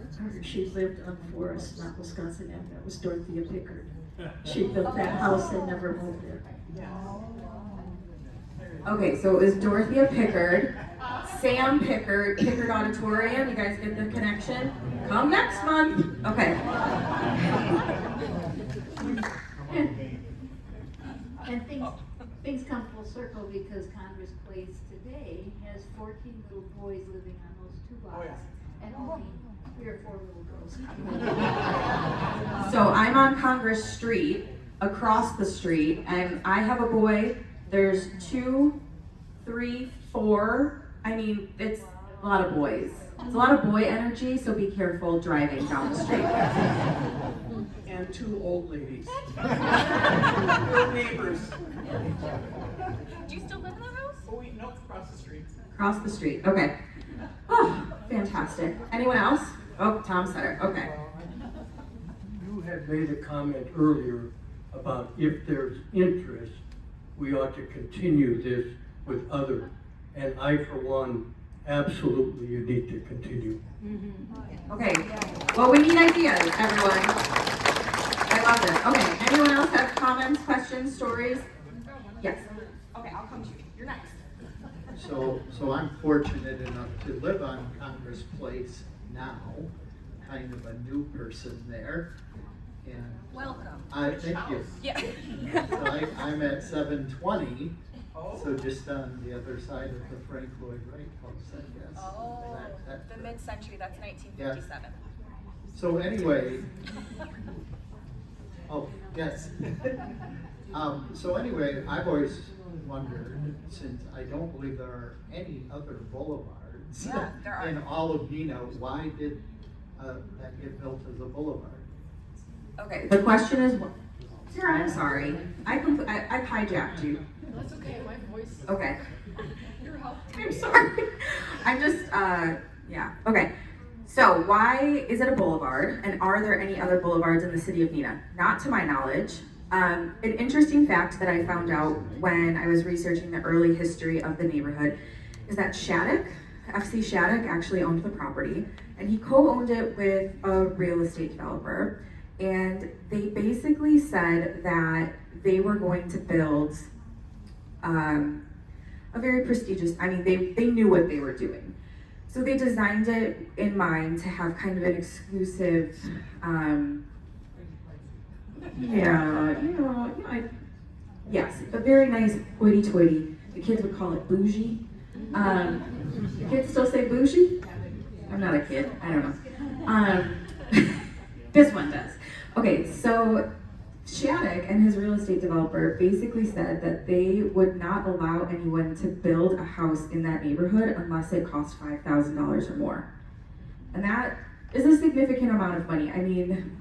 she lived on Forest, not Wisconsin Avenue. That was Dorothea Pickard. She built that house and never moved it. Okay, so it was Dorothea Pickard, Sam Pickard, Pickard Auditorium. You guys get the connection? Come next month. Okay. And things come full circle because Congress Place today has 14 little boys living on those 2 lots and only 3 or 4 little girls. So I'm on Congress Street, across the street, and I have a boy. There's 2, 3, 4. I mean, it's a lot of boys. It's a lot of boy energy, so be careful driving down the street. And 2 old ladies. We're neighbors. Do you still live in that house? Oh, no, across the street. Across the street, okay. Oh, fantastic. Anyone else? Oh, Tom said it, okay. You had made a comment earlier about if there's interest, we ought to continue this with others. And I, for one, absolutely you need to continue. Okay, well, we need ideas, everyone. I love this. Okay, anyone else have comments, questions, stories? Yes. Okay, I'll come to you. You're next. So I'm fortunate enough to live on Congress Place now, kind of a new person there. And welcome. Thank you. Yeah. So I'm at 720, so just on the other side of the Frank Lloyd Wright house, I guess. Oh, That's the mid-century, that's 1957. Yeah. So anyway, yes. So anyway, I've always wondered, since I don't believe there are any other boulevards in all of Neenah, why did that get built as a boulevard? Okay, the question is, Sarah, I'm sorry. I've hijacked you. That's okay, my voice. Okay. You're helping. I'm sorry. I'm just, yeah. Okay. So why is it a boulevard, and are there any other boulevards in the city of Neenah? Not to my knowledge. An interesting fact that I found out when I was researching the early history of the neighborhood is that Shattuck, FC Shattuck, actually owned the property, and he co-owned it with a real estate developer. And they basically said that they were going to build a very prestigious, I mean, they knew what they were doing. So they designed it in mind to have kind of an exclusive, yes, a very nice hoity-toity. The kids would call it bougie. The kids still say bougie? I'm not a kid, I don't know. This one does. Okay, so Shattuck and his real estate developer basically said that they would not allow anyone to build a house in that neighborhood unless it cost $5,000 or more. And that is a significant amount of money. I mean,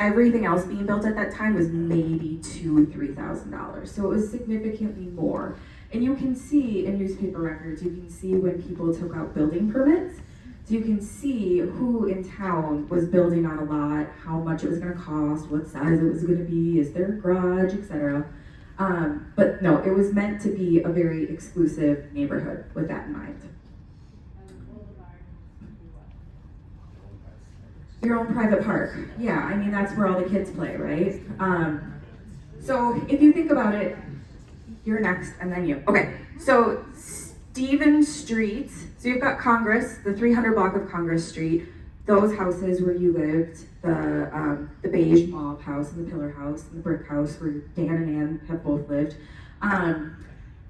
everything else being built at that time was maybe $2,000 or $3,000. So it was significantly more. And you can see in newspaper records, you can see when people took out building permits. So you can see who in town was building on a lot, how much it was going to cost, what size it was going to be, is there a garage, etc. But no, it was meant to be a very exclusive neighborhood with that in mind. Your own private park. Yeah, I mean, that's where all the kids play, right? So if you think about it, you're next and then you. Okay, so Stevens Street, so you've got Congress, the 300 block of Congress Street, those houses where you lived, the beige mauve house and the pillar house and the brick house where Dan and Ann have both lived.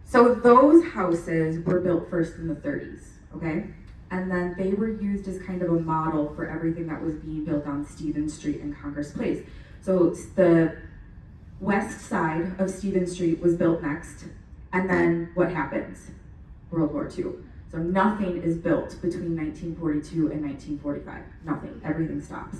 So those houses were built first in the 30s, okay? And then they were used as kind of a model for everything that was being built on Stevens Street and Congress Place. So the west side of Stevens Street was built next, and then what happens? World War II. So nothing is built between 1942 and 1945. Nothing. Everything stops.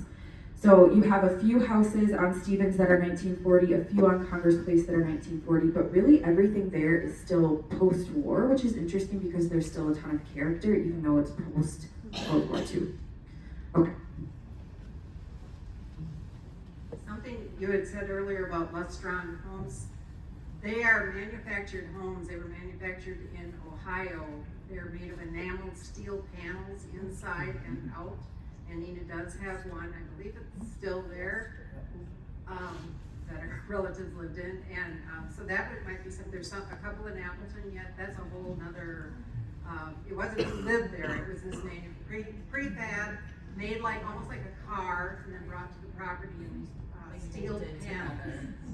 So you have a few houses on Stevens that are 1940, a few on Congress Place that are 1940, but really everything there is still post-war, which is interesting because there's still a ton of character, even though it's post-World War II. Okay. Something you had said earlier about Lustron homes, they are manufactured homes. They were manufactured in Ohio. They're made of enameled steel panels inside and out. And Neenah does have one, I believe it's still there, that her relatives lived in. And so that might be something, there's a couple in Appleton yet, that's a whole nother, it wasn't who lived there, it was this name, prefab, made like, almost like a car, and then brought to the property in these steel panels,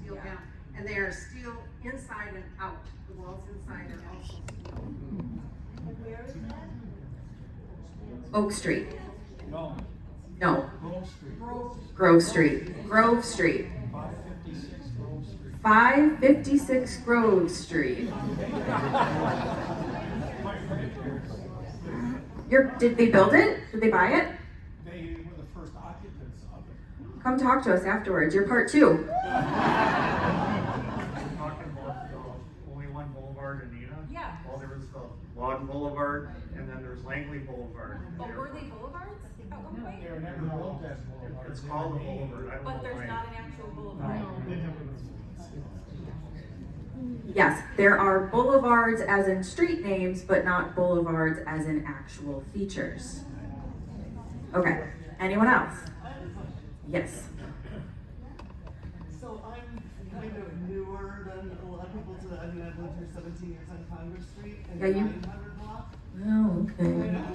panels. And they are steel inside and out, the walls inside are also steel. And where is that? Oak Street. No. No. Grove Street. Grove Street. Grove Street. 556 Grove 556 Street. Grove Street. Did they build it? Did they buy it? They were the first occupants of it. Come talk to us afterwards. You're part two. Talking about only one boulevard in Neenah? Yeah. Well, there was the Lawton Boulevard, and then there's Langley Boulevard. Oh, were they boulevards at one point? They were never built as boulevards. It's called a boulevard, I don't know But there's why. not an actual boulevard. They never was. Yes, there are boulevards as in street names, but not boulevards as in actual features. Okay, anyone else? Yes. So I'm kind of newer than a lot of people to, I mean, I've lived here 17 years on Congress Street and Yeah, you- 900 block. Oh, okay. I know.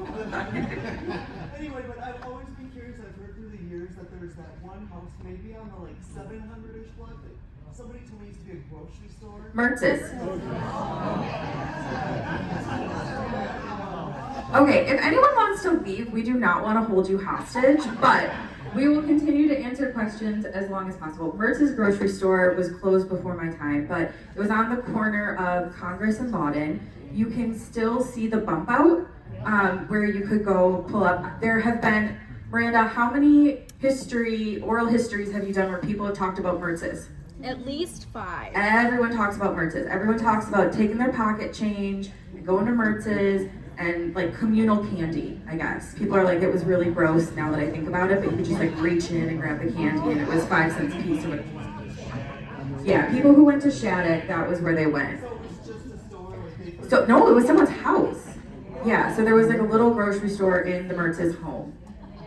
Anyway, but I've always been curious, I've heard through the years that there's that one house, maybe on the like 700-ish block, that somebody told me used to be a grocery store. Mertz's. Okay, if anyone wants to leave, we do not want to hold you hostage, but we will continue to answer questions as long as possible. Mertz's grocery store was closed before my time, but it was on the corner of Congress and Lawton. You can still see the bump out where you could go pull up. There have been, Miranda, how many oral histories have you done where people have talked about Mertz's? At least 5. Everyone talks about Mertz's. Everyone talks about taking their pocket change and going to Mertz's and like communal candy, I guess. People are like, it was really gross now that I think about it, but you could just like reach in and grab the candy and it was 5 cents a piece. Yeah, people who went to Shattuck, that was where they went. So it was just a store, like So no, it was someone's house. Yeah, so there was like a little grocery store in the Mertz's home.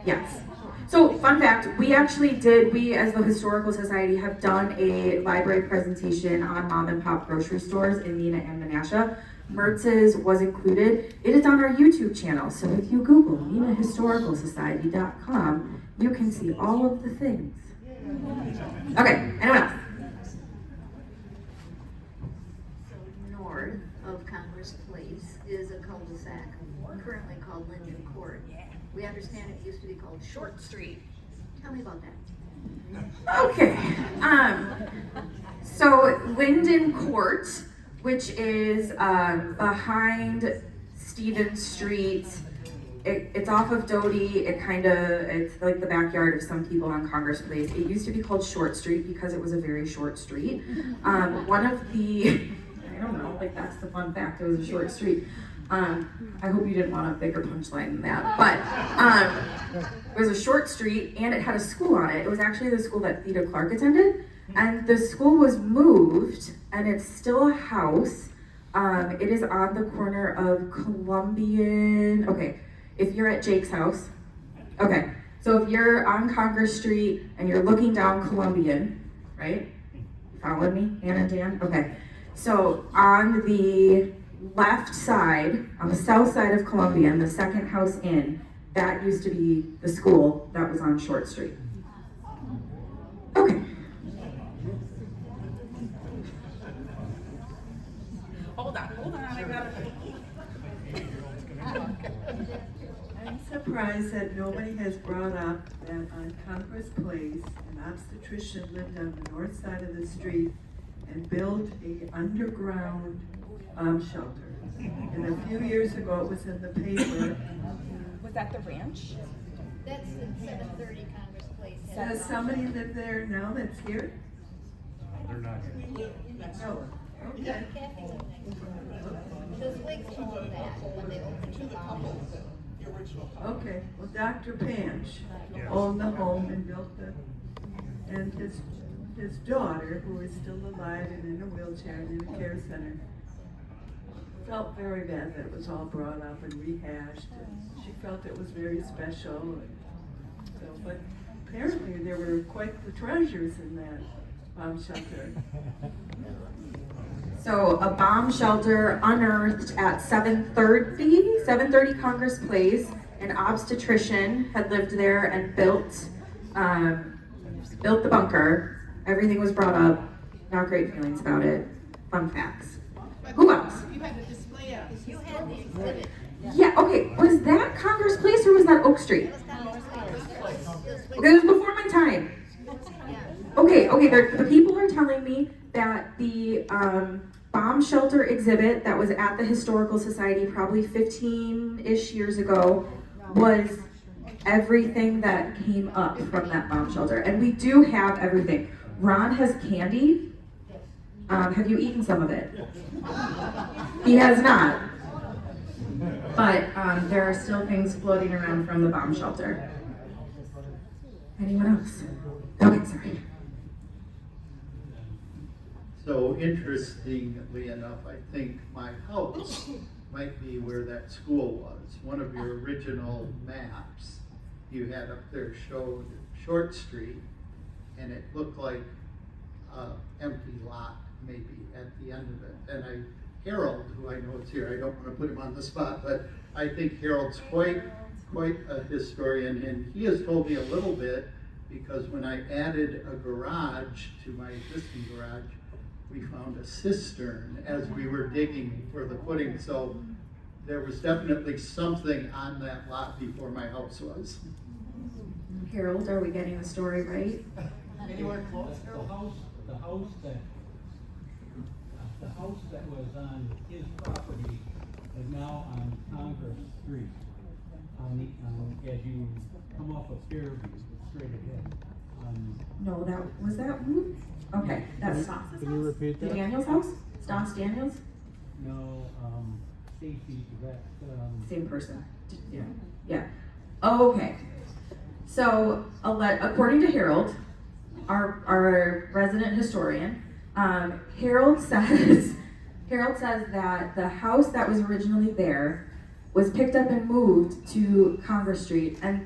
Yes. So fun fact, we as the Historical Society have done a library presentation on mom and pop grocery stores in Neenah and Menasha. Mertz's was included. It is on our YouTube channel. So if you Google NeenahHistoricalSociety.com, you can see all of the things. Okay, anyone else? So north of Congress Place is a cul-de-sac, currently called Linden Court. We understand it used to be called Short Street. Tell me about that. Okay. So Linden Court, which is behind Stevens Street. It's off of Doty. It's like the backyard of some people on Congress Place. It used to be called Short Street because it was a very short street. One of the, I don't know, like that's the fun fact, it was a short street. I hope you didn't want a bigger punchline than that, but it was a short street and it had a school on it. It was actually the school that Theda Clark attended, and the school was moved and it's still a house. It is on the corner of Columbian, okay, if you're at Jake's house, okay, so if you're on Congress Street and you're looking down Columbian, right? Following me, Ann and Dan? Okay, so on the left side, on the south side of Columbian, the second house in, that used to be the school that was on Short Street. Okay. Hold on, I gotta. I'm surprised that nobody has brought up that on Congress Place, an obstetrician lived on the north side of the street and built a underground bomb shelter. And a few years ago, it was in the paper. Was that the ranch? That's the 730 Congress Place. Does somebody live there now that's here? They're not here. No. Okay. Kathy lived next door. The Swigs owned that when they opened the house. Okay, well, Dr. Panch owned the home and built and his daughter, who is still alive and in a wheelchair and in a care center, felt very bad that it was all brought up and rehashed, and she felt it was very special. And so, but apparently there were quite the treasures in that bomb shelter. So a bomb shelter unearthed at 730 Congress Place. An obstetrician had lived there and built the bunker. Everything was brought up. Not great feelings about it. Fun facts. Who else? You had the display out. You had the exhibit. Yeah, okay. Was that Congress Place or was that Oak Street? It was Congress Place. Okay, it was before my time. Okay, the people are telling me that the bomb shelter exhibit that was at the Historical Society probably 15-ish years ago was everything that came up from that bomb shelter. And we do have everything. Ron has candy. Have you eaten some of it? He has not. But there are still things floating around from the bomb shelter. Anyone else? Okay, sorry. So interestingly enough, I think my house might be where that school was. One of your original maps you had up there showed Short Street, and it looked like an empty lot maybe at the end of it. And Harold, who I know is here, I don't want to put him on the spot, but I think Harold's quite a historian, and he has told me a little bit, because when I added a garage to my existing garage, we found a cistern as we were digging for the footing. So there was definitely something on that lot before my house was. Harold, are we getting the story right? Anywhere close? The house that was on his property is now on Congress Street. As you come off of Fairview, straight ahead. No, was that one? Okay, that's Stoss's Can you repeat that? Daniel's house? Stoss Daniels? No, Stacy, that, Same person. Yeah. Oh, okay. So, according to Harold, our resident historian, Harold says that the house that was originally there was picked up and moved to Congress Street, and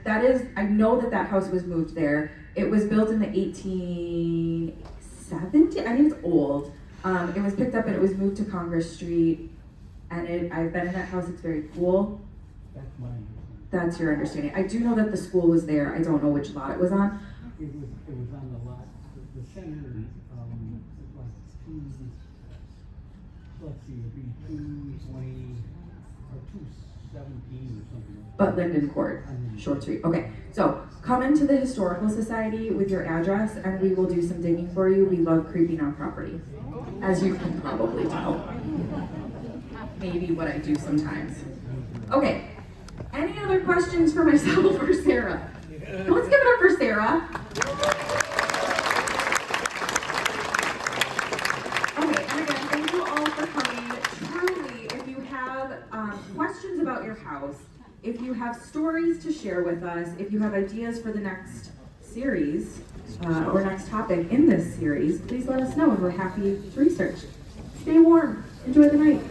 I know that house was moved there. It was built in the 1870s. I think it's old. It was picked up and it was moved to Congress Street, and I've been in that house. It's very cool. that's my understanding. That's your understanding. I do know that the school was there. I don't know which lot it was on. It was on the lot, the center, like let's see, it'd be 220 or 17 or something. But Linden Court, Short Street. Okay, so come into the Historical Society with your address and we will do some digging for you. We love creeping on property, as you can probably tell. Maybe what I do sometimes. Okay, any other questions for myself or Sarah? Let's give it up for Sarah. Okay, and again, thank you all for coming. Truly, if you have questions about your house, if you have stories to share with us, if you have ideas for the next series or next topic in this series, please let us know and we're happy to research. Stay warm. Enjoy the night.